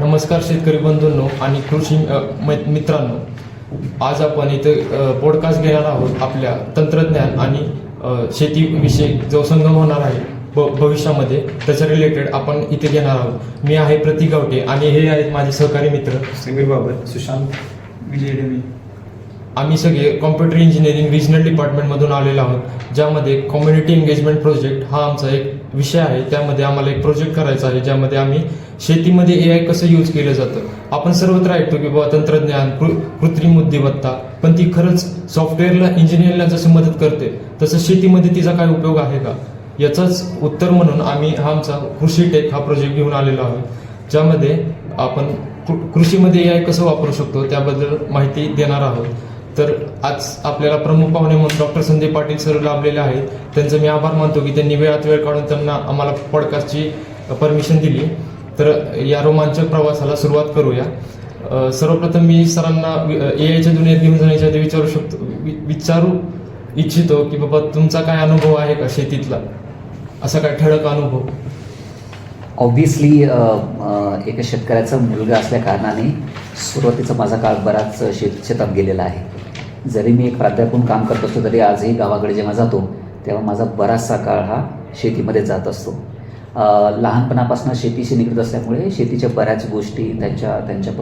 नमस्कार शेतकरी बंधूंनो आणि कृषी मित्रांनो. आज आपण इथे पॉडकास्ट घेणार आहोत आपल्या तंत्रज्ञान आणि शेतीविषयी जो संगम होणार आहे भविष्यामध्ये त्याच्या रिलेटेड आपण इथे घेणार आहोत. मी आहे प्रतीक गावटे आणि हे आहेत माझे सहकारी मित्र समीर बाबर, सुशांत, विजय डेवी. आम्ही सगळे कॉम्प्युटर इंजिनिअरिंग रिजनल डिपार्टमेंटमधून आलेलो आहोत, ज्यामध्ये कम्युनिटी एंगेजमेंट प्रोजेक्ट हा आमचा एक विषय आहे. त्यामध्ये आम्हाला एक प्रोजेक्ट करायचा आहे ज्यामध्ये आम्ही शेतीमध्ये AI कसं यूज केलं जातं. आपण सर्वत्र ऐकतो की बाबा तंत्रज्ञान, कृत्रिम बुद्धिमत्ता, पण ती खरंच सॉफ्टवेअरला इंजिनिअरला जसं मदत करते तसं शेतीमध्ये तिचा काय उपयोग आहे का, याचंच उत्तर म्हणून आम्ही हा आमचा कृषी टेक हा प्रोजेक्ट घेऊन आलेलो आहोत, ज्यामध्ये आपण कृषीमध्ये AI कसं वापरू शकतो त्याबद्दल माहिती देणार आहोत. तर आज आपल्याला प्रमुख पाहुणे म्हणून डॉक्टर संदीप पाटील सर लाभलेले आहेत. त्यांचं मी आभार मानतो की त्यांनी वेळात वेळ काढून त्यांना आम्हाला पॉडकास्टची परमिशन दिली. तर या रोमांचक प्रवासाला सुरुवात करूया. सर्वप्रथम मी सरांना AIच्या दुनियेत घेऊन जाण्याच्या आधी विचारू इच्छितो की बाबा तुमचा काय अनुभव आहे का शेतीतला, असा काय ठळक अनुभव? ऑब्व्हियसली एका शेतकऱ्याचा मुलगा असल्या कारणाने सुरुवातीचा माझा काळ बराच शेतात गेलेला आहे. जरी मी एक प्राध्यापक म्हणून काम करत असतो तरी आजही गावाकडे जेव्हा जातो तेव्हा माझा बराचसा काळ हा शेतीमध्ये जात असतो. लहानपणापासून शेतीशी निगडीत असल्यामुळे शेतीच्या बऱ्याच गोष्टी त्यांच्या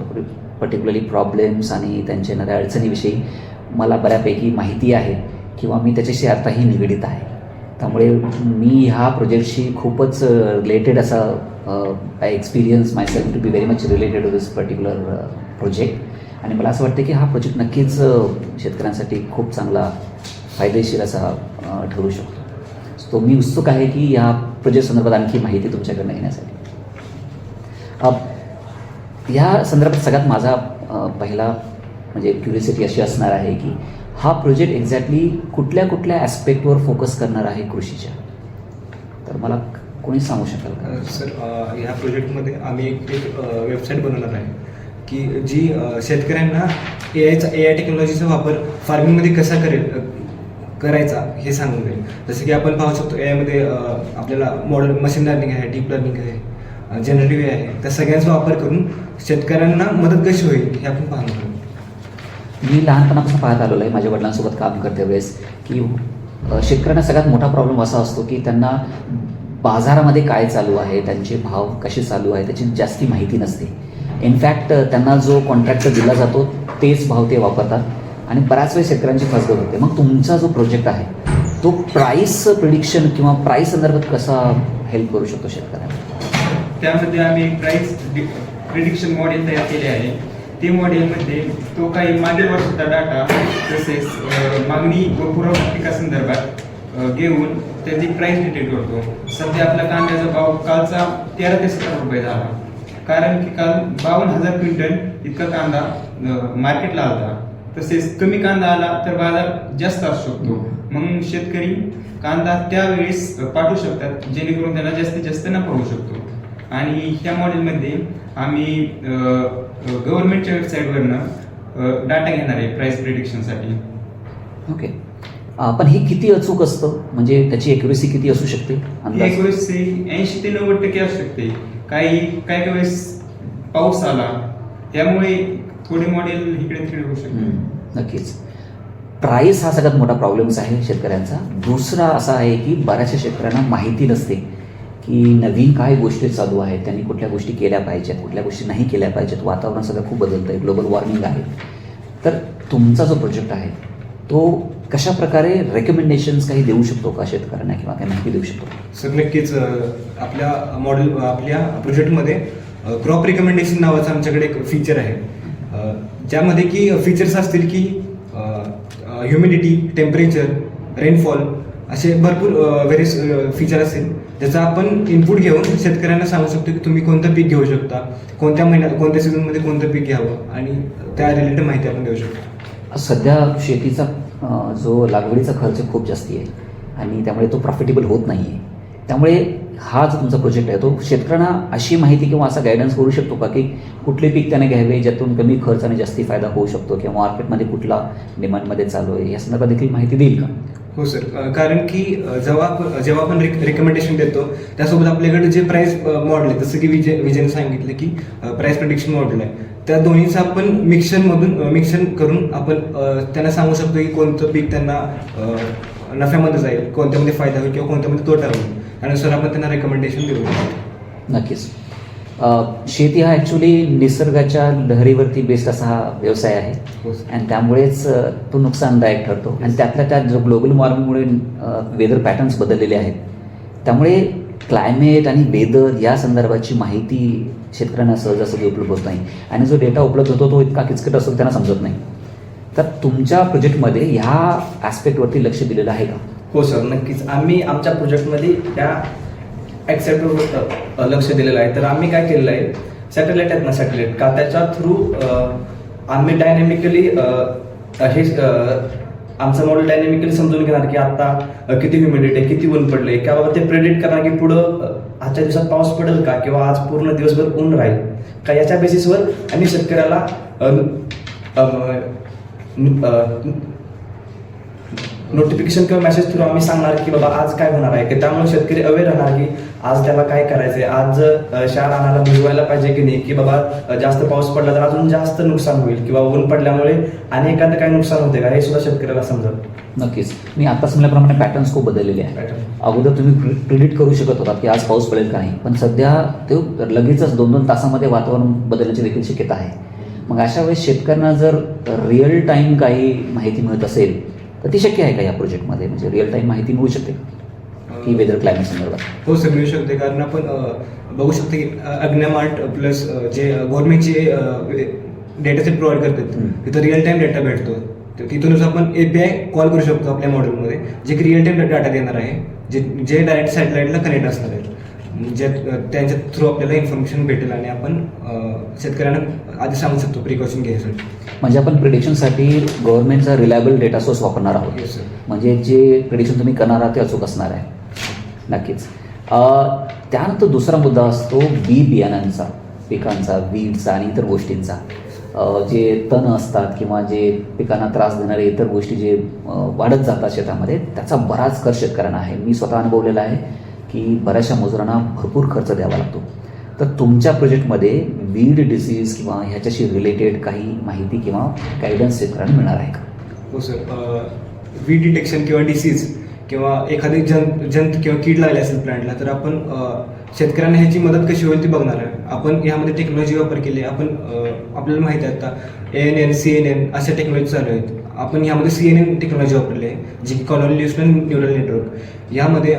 पर्टिक्युलरली प्रॉब्लेम्स आणि त्यांच्या येणाऱ्या अडचणीविषयी मला बऱ्यापैकी माहिती आहे किंवा मी त्याच्याशी आताही निगडीत आहे. त्यामुळे मी ह्या प्रोजेक्टशी खूपच रिलेटेड असा I experience myself to be very much related to this particular project. आणि मला असं वाटतं की हा प्रोजेक्ट नक्कीच शेतकऱ्यांसाठी खूप चांगला फायदेशीर असा ठरू शकतो. तो मी उत्सुक आहे की या प्रोजेक्ट संदर्भात आणखी माहिती तुमच्याकडनं घेण्यासाठी. ह्या संदर्भात सगळ्यात माझा पहिला म्हणजे क्युरियोसिटी अशी असणार आहे की हा प्रोजेक्ट एक्झॅक्टली कुठल्या कुठल्या ॲस्पेक्टवर फोकस करणार आहे कृषीच्या, तर मला कोणी सांगू शकाल का? सर, ह्या प्रोजेक्टमध्ये आम्ही एक वेबसाईट बनवणार आहे की जी शेतकऱ्यांना AI टेक्नॉलॉजीचा वापर फार्मिंगमध्ये कसा करायचा हे सांगून देईल. जसं की आपण पाहू शकतो AIमध्ये आपल्याला मॉडल मशीन लर्निंग आहे, डीप लर्निंग आहे, जनरेटिव्ह आहे. त्या सगळ्यांचा वापर करून शेतकऱ्यांना मदत कशी होईल हे आपण पाहणार. मी लहानपणापासून पाहत आलेलो आहे माझ्या वडिलांसोबत काम करते वेळेस की शेतकऱ्यांना सगळ्यात मोठा प्रॉब्लेम असा असतो की त्यांना बाजारामध्ये काय चालू आहे, त्यांचे भाव कसे चालू आहे त्याची जास्ती माहिती नसते. इनफॅक्ट त्यांना जो कॉन्ट्रॅक्टर दिला जातो तेच भाव ते वापरतात आणि बऱ्याच वेळ शेतकऱ्यांची फसगत होते. मग तुमचा जो प्रोजेक्ट आहे तो प्राईस प्रिडिक्शन किंवा प्राईस संदर्भात कसा हेल्प करू शकतो शेतकऱ्यांना? त्यामध्ये आम्ही प्राईस प्रिडिक्शन मॉडेल तयार केले आहे. ते मॉडेलमध्ये तो काही मागील वर्षाचा डाटा तसेच मागणी व पुरवठा पिकासंदर्भात घेऊन त्याची प्राईस डिटेक्ट करतो. सध्या आपल्या कांद्याचा भाव कालचा 13 ते 17 रुपये झाला, कारण की काल 52,000 क्विंटल इतका कांदा मार्केटला आला. तसेच कमी कांदा आला तर बाजार जास्त असू शकतो. मग शेतकरी कांदा त्यावेळेस पाठवू शकतात जेणेकरून त्यांना जास्तीत जास्त नफा होऊ शकतो. आणि ह्या मॉडेलमध्ये आम्ही गव्हर्नमेंटच्या वेबसाईटवरनं डाटा घेणार आहे प्राईस प्रिडिक्शनसाठी. ओके, पण हे किती अचूक असतं, म्हणजे त्याची एक्युरेसी किती असू शकते? एक्युरेसी 80 ते 90% असू शकते. काही वेळेस पाऊस आला त्यामुळे थोडे मॉडेल इकडे तिकडे होऊ शकते. नक्कीच. प्राईस हा सगळ्यात मोठा प्रॉब्लेम्स आहे शेतकऱ्यांचा. दुसरा असा आहे की बऱ्याचशा शेतकऱ्यांना माहिती नसते की नवीन काय गोष्टी चालू आहेत, त्यांनी कुठल्या गोष्टी केल्या पाहिजेत, कुठल्या गोष्टी नाही केल्या पाहिजेत. वातावरण सगळं खूप बदलतं आहे, ग्लोबल वॉर्मिंग आहे. तर तुमचा जो प्रोजेक्ट आहे तो कशा प्रकारे रेकमेंडेशन्स काही देऊ शकतो का शेतकऱ्यांना किंवा काही माहिती देऊ शकतो? सर, नक्कीच. आपल्या प्रोजेक्टमध्ये क्रॉप रिकमेंडेशन नावाचं आमच्याकडे एक फीचर आहे, ज्यामध्ये की फीचर्स असतील की ह्युमिडिटी, टेम्परेचर, रेनफॉल असे भरपूर व्हेरियस फीचर असतील, ज्याचा आपण इनपुट घेऊन शेतकऱ्यांना सांगू शकतो की तुम्ही कोणतं पीक घेऊ शकता, कोणत्या महिन्यात कोणत्या सीझनमध्ये कोणतं पीक घ्यावं आणि त्या रिलेटेड माहिती आपण देऊ शकतो. सध्या शेतीचा जो लागवडीचा खर्च खूप जास्ती आहे आणि त्यामुळे तो प्रॉफिटेबल होत नाही आहे. त्यामुळे हा जो तुमचा प्रोजेक्ट आहे तो शेतकऱ्यांना अशी माहिती किंवा असा गायडन्स करू शकतो का की कुठले पीक त्याने घ्यावे ज्यातून कमी खर्च आणि जास्ती फायदा होऊ शकतो, किंवा मार्केटमध्ये कुठला डिमांडमध्ये चालू आहे या संदर्भात देखील माहिती देईल का? हो सर, कारण की जेव्हा आपण रिकमेंडेशन देतो त्यासोबत आपल्याकडे जे प्राइस मॉडेल आहे, जसं की विजयने सांगितलं की प्राइस प्रेडिक्शन मॉडेल आहे, त्या दोन्हीचं आपण मिक्सर करून आपण त्यांना सांगू शकतो की कोणतं पीक त्यांना नफ्यामध्ये जाईल, कोणत्यामध्ये फायदा होईल किंवा कोणत्यामध्ये तोटा होईल, त्यानुसार आपण त्यांना रेकमेंडेशन देऊ शकतो. नक्कीच. शेती हा ॲक्च्युली निसर्गाच्या लहरीवरती बेस्ड असा हा व्यवसाय आहे हो सर. आणि त्यामुळेच तो नुकसानदायक ठरतो आणि त्यातल्या त्यात जो ग्लोबल वॉर्मिंगमुळे वेदर पॅटर्न्स बदललेले आहेत, त्यामुळे क्लायमेट आणि वेदर या संदर्भाची माहिती शेतकऱ्यांना सहजासहजी उपलब्ध होत नाही आणि जो डेटा उपलब्ध होतो तो इतका किचकट असतो त्यांना समजत नाही. तर तुमच्या प्रोजेक्टमध्ये ह्या ॲस्पेक्टवरती लक्ष दिलेलं आहे का? हो सर, नक्कीच. आम्ही आमच्या प्रोजेक्टमध्ये त्या ॲक्सेप्टवर लक्ष दिलेलं आहे. तर आम्ही काय केलेलं आहे, सॅटेलाईट आहेत ना, सॅटेलाईट का त्याच्या थ्रू आम्ही डायनॅमिकली हे आमचं मॉडेल डायनॅमिकली समजून घेणार की आता किती ह्युमिडिटी आहे, किती ऊन पडले, किंवा बाबा ते प्रेडिक्ट करणार की पुढं आजच्या दिवसात पाऊस पडेल का, किंवा आज पूर्ण दिवसभर ऊन राहील का, याच्या बेसिसवर आम्ही शेतकऱ्याला नोटिफिकेशन किंवा मेसेज थ्रू आम्ही सांगणार की बाबा आज काय होणार आहे, की त्यामुळे शेतकरी अवेअर राहणार की आज त्याला काय करायचंय, आज शाळा आणायला भिजवायला पाहिजे की नाही, की बाबा जास्त पाऊस पडला तर अजून जास्त नुकसान होईल, किंवा ऊन पडल्यामुळे आणि एखादं काय नुकसान होते का, हे सुद्धा शेतकऱ्याला समजत. नक्कीच. मी आत्ताच म्हणल्याप्रमाणे पॅटर्न्स खूप बदललेले आहेत. अगोदर तुम्ही प्रिडिक्ट करू शकत होतात की आज पाऊस पडेल का नाही, पण सध्या ते लगेचच 2-2 तासामध्ये वातावरण बदलण्याची देखील शक्यता आहे. मग अशा वेळेस शेतकऱ्यांना जर रिअल टाईम काही माहिती मिळत असेल तर ती शक्य आहे का या प्रोजेक्टमध्ये, म्हणजे रिअल टाईम माहिती मिळू शकते की वेदर क्लायमेट संदर्भात? हो सर, मिळू शकते, कारण आपण बघू शकतो की अग्निमार्ट प्लस जे गव्हर्नमेंटचे डेटा सेट प्रोव्हाइड करतात तिथं रिअल टाईम डेटा भेटतो. तर तिथूनच आपण API कॉल करू शकतो आपल्या मॉडेलमध्ये, जे की रिअल टाईम डाटा देणार आहे, जे डायरेक्ट सॅटेलाईटला कनेक्ट असणार आहे, जे त्यांच्या थ्रू आपल्याला इन्फॉर्मेशन भेटेल आणि आपण शेतकऱ्यांना आधी सांगू शकतो प्रिकॉशन घ्यायसाठी. म्हणजे आपण प्रिडिक्शनसाठी गव्हर्नमेंटचा रिलायबल डेटा सोर्स वापरणार आहोत. Yes, sir. म्हणजे जे प्रिडिक्शन तुम्ही करणार आहात ते अचूक असणार आहे. नक्कीच. त्यानंतर दुसरा मुद्दा असतो बियाणांचा, पिकांचा, वीडचा आणि इतर गोष्टींचा. जे तण असतात किंवा जे पिकांना त्रास देणारे इतर गोष्टी जे वाढत जातात शेतामध्ये, त्याचा बराच खर्च शेतकऱ्यांना आहे. मी स्वतः अनुभवलेला आहे की बऱ्याचशा मजुरांना भरपूर खर्च द्यावा लागतो. तर तुमच्या प्रोजेक्टमध्ये वीड डिसीज किंवा ह्याच्याशी रिलेटेड काही माहिती किंवा गायडन्स शेतकऱ्यांना मिळणार आहे का? हो सर, वीड डिटेक्शन किंवा डिसीज किंवा एखादी जंत किंवा कीड लागली असेल प्लांटला, तर आपण शेतकऱ्यांना ह्याची मदत कशी होईल ती बघणार आहे. आपण ह्यामध्ये टेक्नॉलॉजी वापर केली. आपण आपल्याला माहिती आहे आता ANN, CNN अशा टेक्नॉलॉजी चालू आहेत. आपण ह्यामध्ये CNN टेक्नॉलॉजी वापरली आहे, जी की कॉन्व्होल्युशनल न्यूरल नेटवर्क. यामध्ये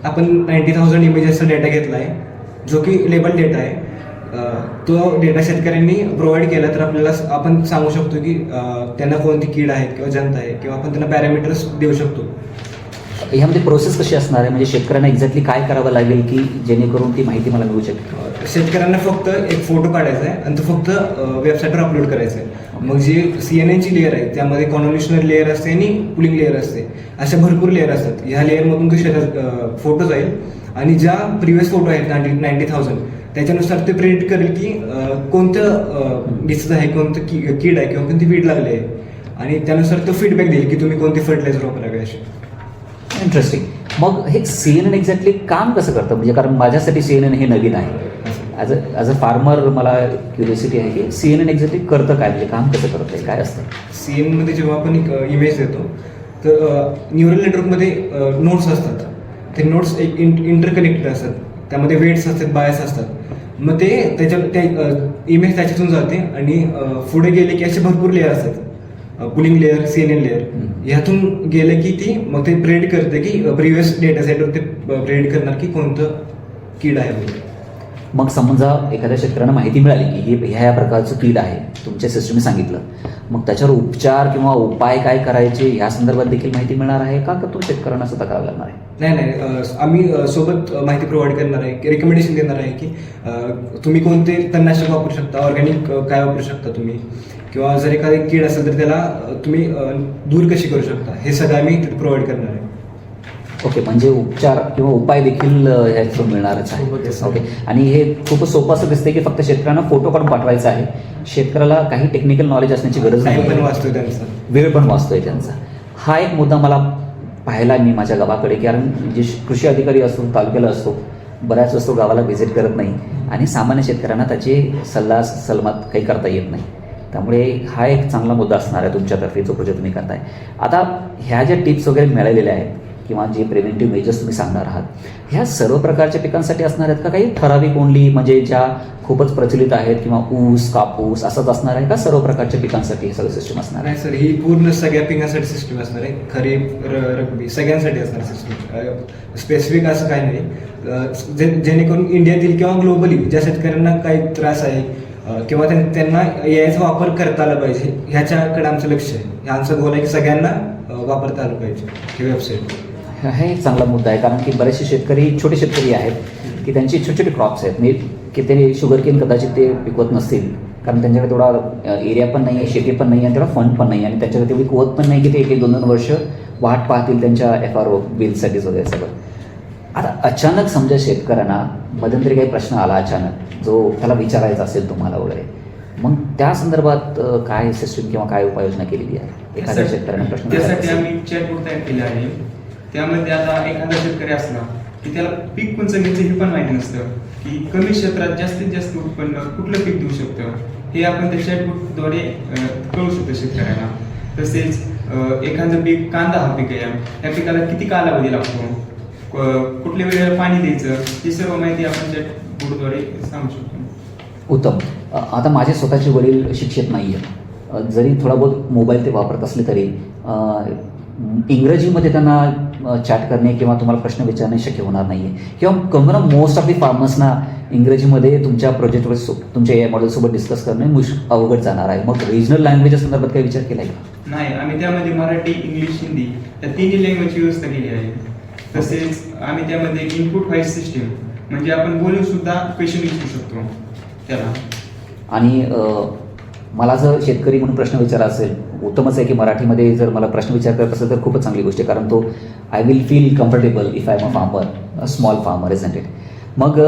आपण 90,000 इमेजेसचा डेटा घेतला आहे, जो की लेबल डेटा आहे. तो डेटा शेतकऱ्यांनी प्रोव्हाइड केला तर आपल्याला आपण सांगू शकतो की त्यांना कोणती कीड आहे किंवा जंत आहे, किंवा आपण त्यांना पॅरामीटर्स देऊ शकतो. ह्यामध्ये प्रोसेस कशी असणार आहे, म्हणजे शेतकऱ्यांना एक्झॅक्टली काय करावं लागेल की जेणेकरून ती माहिती मला मिळू शकते? शेतकऱ्यांना फक्त एक फोटो काढायचा आहे आणि तो फक्त वेबसाईटवर अपलोड करायचा आहे. मग जी CNN ची लेअर आहे त्यामध्ये कॉन्व्होल्युशनल लेअर असते आणि पुलिंग लेअर असते, अशा भरपूर लेअर असतात. ह्या लेअरमधून तो शेतात फोटो जाईल आणि ज्या प्रिव्हियस फोटो आहेत 90,000 त्याच्यानुसार ते प्रिडिक्ट करेल की कोणतं डिसीज आहे, कोणतं कीड आहे किंवा कोणती वीड लागली आहे, आणि त्यानुसार तो फीडबॅक देईल की तुम्ही कोणते फर्टिलायझर वापरावे असे. इंटरेस्टिंग. मग हे CNN एक्झॅक्टली काम कसं करतं, म्हणजे कारण माझ्यासाठी CNN हे नवीन आहे. ॲज अ फार्मर मला क्युरियोसिटी आहे की CNN एक्झॅक्टली करतं काय, म्हणजे काम कसं करतं आहे, काय असतं? CNN मध्ये जेव्हा आपण एक इमेज देतो तर न्यूरल नेटवर्कमध्ये नोट्स असतात. ते नोट्स एक इंटरकनेक्टेड असतात, त्यामध्ये वेट्स असतात, बायस असतात. मग त्या इमेज त्याच्यातून जाते आणि पुढे गेले की असे भरपूर लेअर असतात, पुलिंग लेअर, CNN लेअर. ह्यातून गेले की ती मग ते प्रेडिक्ट करते की प्रिव्हियस डेटा सेटवर ते प्रेडिक्ट करणार की कोणतं कीड आहे वगैरे. मग समजा एखाद्या शेतकऱ्यांना माहिती मिळाली की हे ह्या प्रकारचं कीड आहे, तुमच्या सिस्टमने सांगितलं, मग त्याच्यावर उपचार किंवा उपाय काय करायचे ह्या संदर्भात देखील माहिती मिळणार आहे का, तो शेतकऱ्यांना स्वतः करावं लागणार आहे? नाही, आम्ही सोबत माहिती प्रोव्हाइड करणार आहे, रिकमेंडेशन देणार आहे की तुम्ही कोणते तणनाशक वापरू शकता, ऑर्गॅनिक काय वापरू शकता तुम्ही, किंवा जर एखादी कीड असेल तर त्याला तुम्ही दूर कशी करू शकता, हे सगळं आम्ही प्रोव्हाइड करणार आहे. ओके, म्हणजे उपचार किंवा उपाय देखील ह्यातून मिळणारच आहे. ओके, आणि हे खूपच सोपं असं दिसतंय की फक्त शेतकऱ्यांना फोटो काढून पाठवायचा आहे. शेतकऱ्याला काही टेक्निकल नॉलेज असण्याची गरज टाइम पण नाही, वाचतोय त्यांचा, वेळ पण वाचतोय त्यांचा. हा एक मुद्दा मला पाहायला मी माझ्या गावाकडे, कारण जे कृषी अधिकारी असतो तालुक्याला असतो, बऱ्याच वस्तू गावाला व्हिजिट करत नाही आणि सामान्य शेतकऱ्यांना त्याची सल्लामत काही करता येत नाही. त्यामुळे हा एक चांगला मुद्दा असणार आहे तुमच्यातर्फे जो प्रोजेक्ट तुम्ही करताय. आता ह्या ज्या टिप्स वगैरे मिळालेल्या आहेत किंवा जे प्रिव्हेंटिव्ह मेजर्स तुम्ही सांगणार आहात, ह्या सर्व प्रकारच्या पिकांसाठी असणार आहेत का, काही ठराविक ओनली म्हणजे ज्या खूपच प्रचलित आहेत किंवा ऊस कापूस असंच असणार आहे का, सर्व प्रकारच्या पिकांसाठी हे सगळं सिस्टम असणार आहे? नाही सर, ही पूर्ण सगळ्या पिकांसाठी सिस्टम असणार आहे. खरीप रब्बी सगळ्यांसाठी असणार सिस्टम. स्पेसिफिक असं काही नाही. जेणेकरून इंडियातील किंवा ग्लोबली ज्या शेतकऱ्यांना काही त्रास आहे किंवा त्यांना याचा वापर करता आला पाहिजे, ह्याच्याकडे आमचं लक्ष आहे. हे आमचं गोल आहे की सगळ्यांना वापरता आलं पाहिजे ही वेबसाईट. हा एक चांगला मुद्दा आहे, कारण की बरेचसे शेतकरी छोटे शेतकरी आहेत की त्यांची छोटे छोटे क्रॉप्स आहेत, मी की ते शुगरकेन कदाचित ते पिकवत नसतील, कारण त्यांच्याकडे तेवढा एरिया पण नाही आहे, शेती पण नाही आणि तेवढा फंड पण नाही आणि त्यांच्याकडे तेवढी कुवत पण नाही की ते 1-2 वर्ष वाट पाहतील त्यांच्या FRO बिलसाठीच वगैरे सगळं. आता अचानक समजा शेतकऱ्यांना मध्यंतरी काही प्रश्न आला अचानक जो त्याला विचारायचा असेल तुम्हाला वगैरे, मग त्या संदर्भात काय सिस्टम किंवा काय उपाययोजना केलेली आहे एखाद्या शेतकऱ्यांना प्रश्न त्यासाठी विचारायचा असेल? आम्ही चॅटबोट तयार केले आहे. त्यामध्ये आता एखादा शेतकरी असला की त्याला पीक कोणचं घ्यायचं हे पण माहिती नसतं, की कमी क्षेत्रात जास्तीत जास्त उत्पन्न कुठलं पीक देऊ शकतं हे आपण त्या चॅटबोटद्वारे कळू शकतो शेतकऱ्यांना. तसेच एखादं पीक, कांदा हा पीक आहे, त्या पिकाला किती कालावधी लागतो, कुठल्या वेळेला पाणी द्यायचं, ही सर्व माहिती आपण चॅटबोटद्वारे सांगू शकतो. उत्तम. आता माझे स्वतःचे वडील शिक्षित नाही आहेत, जरी थोडा बहुत मोबाईल ते वापरत असले तरी इंग्रजीमध्ये त्यांना चॅट करणे किंवा तुम्हाला प्रश्न विचारणे शक्य होणार नाही आहे, किंवा मोस्ट ऑफ दी फार्मर्सना इंग्रजीमध्ये तुमच्या प्रोजेक्टवर तुमच्या या मॉडेलसोबत डिस्कस करणे अवघड जाणार आहे. मग रिजनल लँग्वेजेस संदर्भात काही विचार केला आहे का? नाही, आम्ही त्यामध्ये मराठी, इंग्लिश, हिंदी या तिन्ही लँग्वेजची व्यवस्था केली आहे. तसेच आम्ही त्यामध्ये इनपुट व्हॉइस सिस्टीम म्हणजे आपण बोलून सुद्धा क्वेश्चन विचारू शकतो त्याला. आणि मला जर शेतकरी म्हणून प्रश्न विचारा असेल, उत्तमच आहे की मराठीमध्ये जर मला प्रश्न विचार करत असेल तर खूपच चांगली गोष्ट आहे, कारण तो I will feel comfortable if I am a farmer, a small farmer isn't it. मग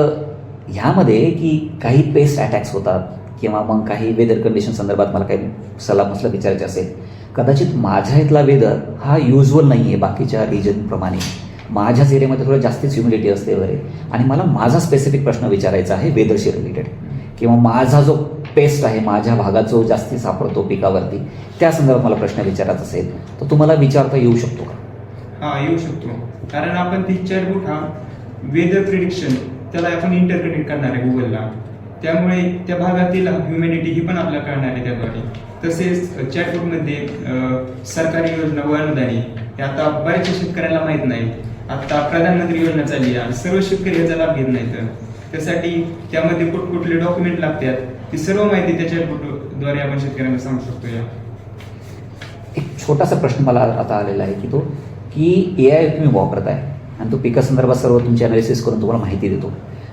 ह्यामध्ये की काही पेस्ट अटॅक्स होतात किंवा मग काही वेदर कंडिशन संदर्भात मला काही सल्लामसलत विचारायचे असेल, कदाचित माझ्या इथला वेदर हा युजल नाही आहे बाकीच्या रिजनप्रमाणे, माझ्याच एरियामध्ये थोडं जास्तीच ह्युमिडिटी असते वगैरे, आणि मला माझा स्पेसिफिक प्रश्न विचारायचा आहे वेदरशी रिलेटेड, किंवा माझा जो पेस्ट आहे माझ्या भागात जो जास्ती सापडतो पिकावरती त्या संदर्भात मला प्रश्न विचारायचा असेल तर तुम्हाला विचारता येऊ शकतो का? हा, येऊ शकतो, कारण आपण ती चॅटबोट हा वेदर प्रिडिक्शन त्याला आपण इंटरकनेक्ट करणार आहे गुगलला, त्यामुळे त्या भागातील ह्युमॅनिटी ही पण आपल्याला कळणार आहे त्याद्वारे. तसेच चॅटबोटमध्ये सरकारी योजना व अनुदाने हे आता बऱ्याचशा शेतकऱ्यांना माहीत नाही. आता प्रधानमंत्री योजना चालली आहे, सर्व शेतकरी याचा लाभ घेत नाहीत, त्यासाठी त्यामध्ये कुठले डॉक्युमेंट लागतात ती सर्व माहिती त्या चॅटबोटद्वारे आपण शेतकऱ्यांना सांगू शकतो. या एक छोटासा प्रश्न मला आता आलेला आहे की तो की AI तुम्ही वापरत आहे आणि तो पिकासंदर्भात सर्व तुमची अनालिसिस करून तुम्हाला माहिती देतो,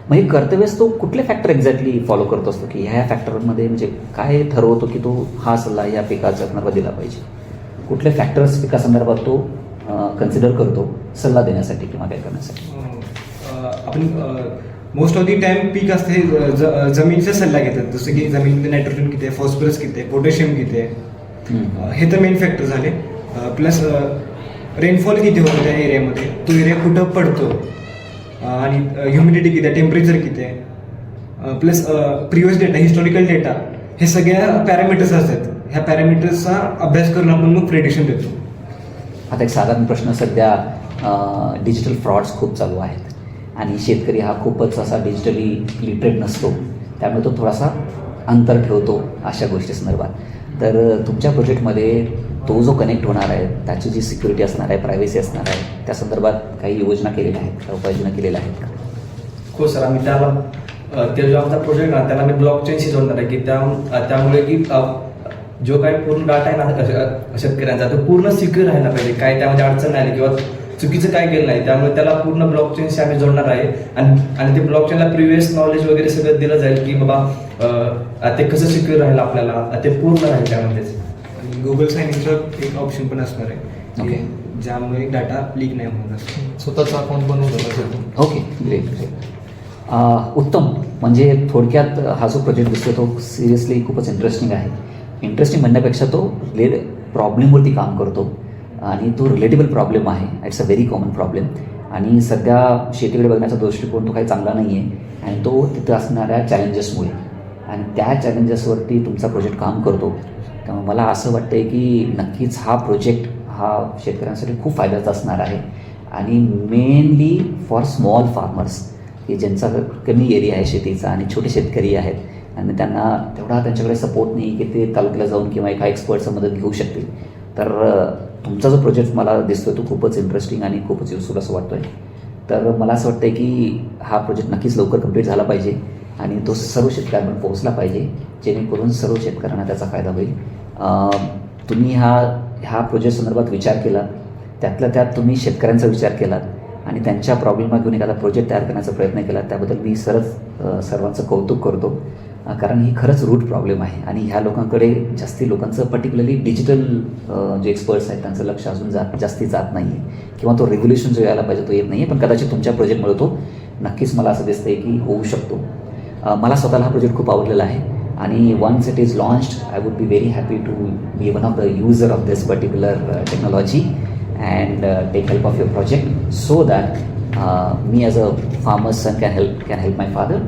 मग हे करतेवेळेस तो कुठले फॅक्टर एक्झॅक्टली फॉलो करत असतो की ह्या फॅक्टरमध्ये म्हणजे काय ठरवतो की तो हा सल्ला या पिकाच्या संदर्भात दिला पाहिजे, कुठले फॅक्टर्स पिकासंदर्भात तो कन्सिडर करतो सल्ला देण्यासाठी किंवा काय करण्यासाठी? आपण मोस्ट ऑफ दी टाइम पीक असते जमिनीचा सल्ला घेतात, जसं की जमिनीमध्ये नायट्रोजन किती आहे, फॉस्फरस किती आहे, पोटॅशियम किती आहे, हे तर मेन फॅक्टर झाले. प्लस रेनफॉल किती होतो त्या एरियामध्ये, तो एरिया कुठं पडतो, आणि ह्युमिडिटी किती आहे, टेम्परेचर किती आहे, plus previous data, historical data, हे सगळ्या पॅरामीटर्स असतात. ह्या पॅरामीटर्सचा अभ्यास करून आपण मग प्रेडिक्शन देतो. आता एक साधारण प्रश्न, सध्या डिजिटल फ्रॉड्स खूप चालू आहेत आणि शेतकरी हा खूपच असा डिजिटली लिटरेट नसतो, त्यामुळे तो थोडासा अंतर ठेवतो अशा गोष्टी संदर्भात. तर तुमच्या प्रोजेक्टमध्ये तो जो कनेक्ट होणार आहे त्याची जी सिक्युरिटी असणार आहे, प्रायव्हसी असणार आहे, त्या संदर्भात काही योजना केलेल्या आहेत का, उपाययोजना केलेल्या आहेत का? हो सर, आम्ही त्याला ते जो आमचा प्रोजेक्ट आहे त्याला आम्ही ब्लॉकचेनशी जोडणार आहे की त्यामुळे की जो काही पूर्ण डाटा आहे ना शेतकऱ्यांचा तो पूर्ण सिक्युअर राहायला पाहिजे, काय त्यामध्ये अडचण नाही किंवा चुकीचं काय केलं नाही, त्यामुळे त्याला पूर्ण ब्लॉकचेनशी आम्ही जोडणार आहे. आणि ते ब्लॉकचेनला प्रिव्हियस नॉलेज वगैरे सगळं दिलं जाईल की बाबा ते कसं सिक्युअर राहील, आपल्याला ते पूर्ण राहील त्यामध्येच. आणि गुगल साइन इनचं एक ऑप्शन पण असणार आहे, ओके, ज्यामुळे डाटा लीक नाही होणार. स्वतःचा अकाउंट बनवलं. ओके, ग्रेट ग्रेट, उत्तम. म्हणजे थोडक्यात हा जो प्रोजेक्ट दिसतो तो सिरियसली खूपच इंटरेस्टिंग आहे. इंटरेस्टिंग म्हणण्यापेक्षा तो प्रॉब्लेमवरती काम करतो. आणि तो रिलेटेबल प्रॉब्लेम आहे. It's a very common problem आणि सध्या शेतीकडे बघण्याचा दृष्टिकोन तो काही चांगला नाही आहे आणि तो तिथं असणाऱ्या चॅलेंजेसमुळे आणि त्या चॅलेंजेसवरती तुमचा प्रोजेक्ट काम करतो. त्यामुळे मला असं वाटतं आहे की नक्कीच हा प्रोजेक्ट हा शेतकऱ्यांसाठी खूप फायद्याचा असणार आहे आणि मेनली फॉर स्मॉल फार्मर्स की ज्यांचा कमी एरिया आहे शेतीचा आणि छोटे शेतकरी आहेत आणि त्यांना तेवढा त्यांच्याकडे सपोर्ट नाही की ते तालुक्याला जाऊन किंवा एका एक्सपर्टचं मदत घेऊ शकतील. तर तुमचा जो प्रोजेक्ट मला दिसतो तो खूपच इंटरेस्टिंग आणि खूपच युजफुल असं वाटतो आहे. तर मला असं वाटतं आहे की हा प्रोजेक्ट नक्कीच लवकर कंप्लीट झाला पाहिजे आणि तो सर्व शेतकऱ्यांपर्यंत पोहोचला पाहिजे जेणेकरून सर्व शेतकऱ्यांना त्याचा फायदा होईल. तुम्ही ह्या प्रोजेक्ट संदर्भात विचार केला, त्यातल्या त्यात तुम्ही शेतकऱ्यांचा विचार केलात आणि त्यांच्या प्रॉब्लेमला घेऊन एखादा प्रोजेक्ट तयार करण्याचा प्रयत्न केला, त्याबद्दल मी सर्वांचं कौतुक करतो. कारण ही खरंच रूट प्रॉब्लेम आहे आणि ह्या लोकांकडे जास्ती लोकांचं पर्टिक्युलरली डिजिटल जे एक्सपर्ट्स आहेत त्यांचं लक्ष अजून जास्ती जात नाही आहे किंवा तो रेग्युलेशन जो यायला पाहिजे तो येत नाही आहे. पण कदाचित तुमच्या प्रोजेक्टमुळे तो नक्कीच मला असं दिसतं आहे की होऊ शकतो. मला स्वतःला हा प्रोजेक्ट खूप आवडलेला आहे आणि once it is launched I would be very happy to be one of the user of this particular technology and take help of your project so that me as a farmer's son can help my father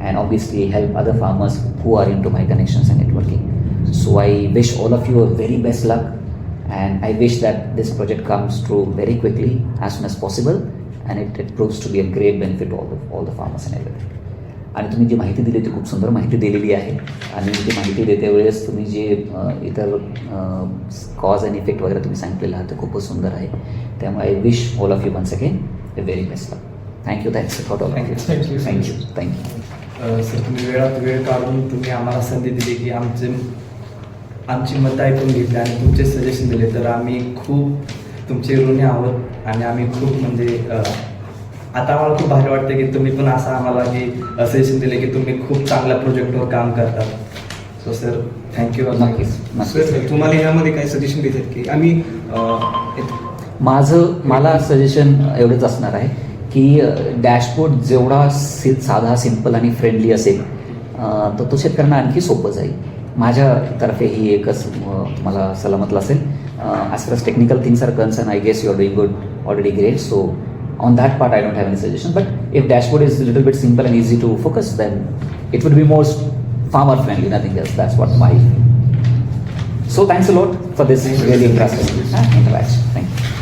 and obviously help other farmers who are into my connections and networking. So I wish all of you a very best luck and I wish that this project comes through very quickly as soon as possible and it proves to be a great benefit to all the farmers and everything. आणि तुम्ही जी माहिती दिली ती खूप सुंदर माहिती दिलेली आहे आणि ती माहिती देते वेळेस तुम्ही जे इतर कॉज अँड इफेक्ट वगैरे तुम्ही सांगितलेलं आहात ते खूपच सुंदर आहे. त्यामुळे I wish all of you once again the very best luck. Thank you for all. Thank you. Sir तुम्ही वेळात वेळ काढून तुम्ही आम्हाला संधी दिली की आमची मतं ऐकून घेतली आणि तुमचे सजेशन दिले तर आम्ही खूप तुमचे ऋणी आहोत आणि आम्ही खूप म्हणजे आता आम्हाला खूप भारी वाटतं की तुम्ही पण असं आम्हाला की सजेशन दिले की तुम्ही खूप चांगल्या प्रोजेक्टवर काम करता. So sir thank you. सर तुम्हाला यामध्ये काय सजेशन देतात की आम्ही मला सजेशन एवढंच असणार आहे की डॅशबोर्ड जेवढा साधा सिम्पल आणि फ्रेंडली असेल तर तो शेतकऱ्यांना आणखी सोपं जाईल. माझ्यातर्फे ही एकच तुम्हाला सलामतला असेल. As far as technical things are concern I guess you are doing good already great. So on that part I don't have any suggestion, but if dashboard is a little bit simple and easy to focus then it would be more farmer friendly, nothing else. That's what my. So thanks a lot for this really interesting interaction. Thank you.